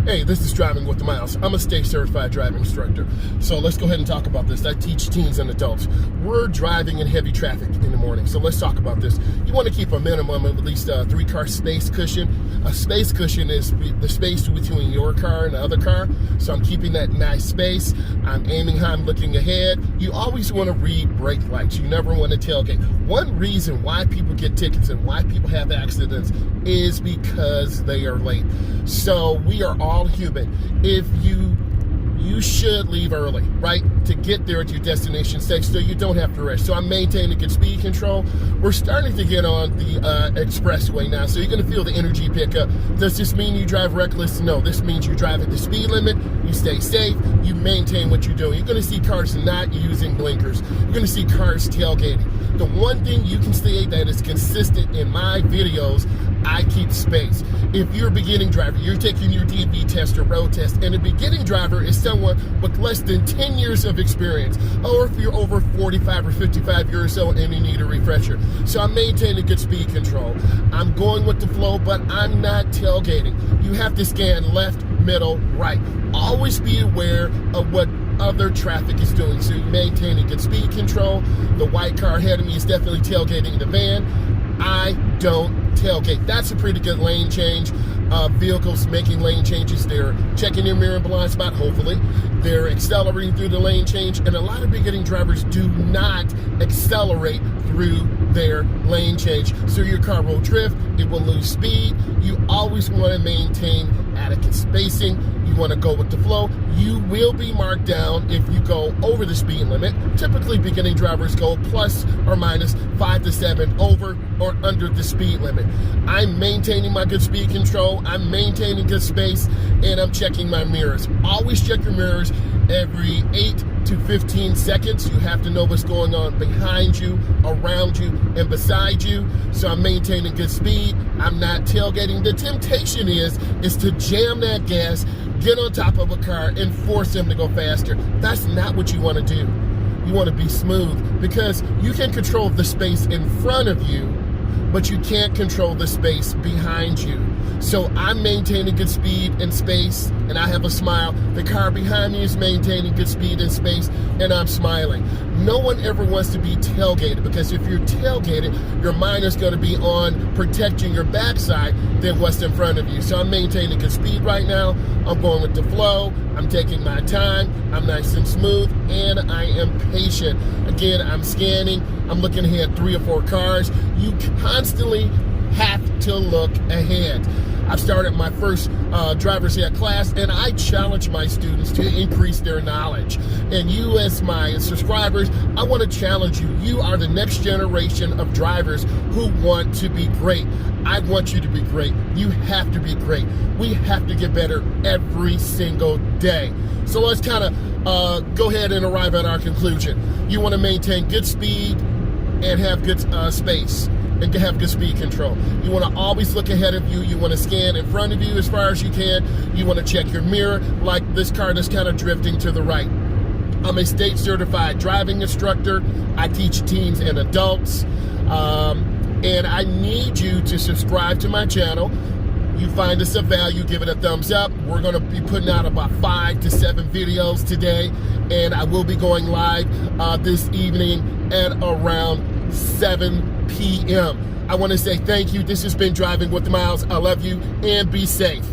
Hey, this is Driving with the Miles. I'm a state certified driving instructor. So let's go ahead and talk about this. I teach teens and adults. We're driving in heavy traffic in the morning. So let's talk about this. You want to keep a minimum of at least a 3-car space cushion. A space cushion is the space between your car and the other car. So I'm keeping that nice space. I'm aiming high, I'm looking ahead. You always want to read brake lights. You never want to tailgate. One reason why people get tickets and why people have accidents is because they are late. So we are all human. If you should leave early, right, to get there at your destination safe so you don't have to rush. So I'm maintaining good speed control. We're starting to get on the expressway now, so you're going to feel the energy pickup. Does this mean you drive reckless? No, this means you drive at the speed limit, you stay safe, you maintain what you're doing. You're going to see cars not using blinkers. You're going to see cars tailgating. The one thing you can say that is consistent in my videos, I keep space. If you're a beginning driver, you're taking your DMV test or road test, and a beginning driver is someone with less than 10 years of experience, or if you're over 45 or 55 years old and you need a refresher. So I'm maintaining good speed control. I'm going with the flow, but I'm not tailgating. You have to scan left, middle, right. Always be aware of what other traffic is doing. So you're maintaining good speed control. The white car ahead of me is definitely tailgating the van. I don't tailgate. That's a pretty good lane change. Vehicles making lane changes, they're checking their mirror and blind spot, hopefully. They're accelerating through the lane change, and a lot of beginning drivers do not accelerate through their lane change. So your car will drift, it will lose speed. You always want to maintain adequate spacing. You want to go with the flow. You will be marked down if you go over the speed limit. Typically, beginning drivers go plus or minus 5 to 7 over or under the speed limit. I'm maintaining my good speed control. I'm maintaining good space, and I'm checking my mirrors. Always check your mirrors every 8 to 15 seconds. You have to know what's going on behind you, around you, and beside you. So I'm maintaining good speed. I'm not tailgating. The temptation is to jam that gas, get on top of a car, and force them to go faster. That's not what you want to do. You want to be smooth, because you can control the space in front of you, but you can't control the space behind you. So I'm maintaining good speed and space, and I have a smile. The car behind me is maintaining good speed and space, and I'm smiling. No one ever wants to be tailgated, because if you're tailgated, your mind is going to be on protecting your backside than what's in front of you. So I'm maintaining good speed right now. I'm going with the flow. I'm taking my time. I'm nice and smooth, and I am patient. Again, I'm scanning. I'm looking ahead 3 or 4 cars. You constantly have to look ahead. I've started my first driver's ed class, and I challenge my students to increase their knowledge. And you, as my subscribers, I want to challenge you. You are the next generation of drivers who want to be great. I want you to be great. You have to be great. We have to get better every single day. So let's kind of go ahead and arrive at our conclusion. You want to maintain good speed and have good space, and have good speed control. You want to always look ahead of you. You want to scan in front of you as far as you can. You want to check your mirror, like this car that's kind of drifting to the right. I'm a state certified driving instructor. I teach teens and adults. And I need you to subscribe to my channel. You find this of value, give it a thumbs up. We're going to be putting out about 5 to 7 videos today, and I will be going live this evening at around 7 p.m. I want to say thank you. This has been Driving with the Miles. I love you, and be safe.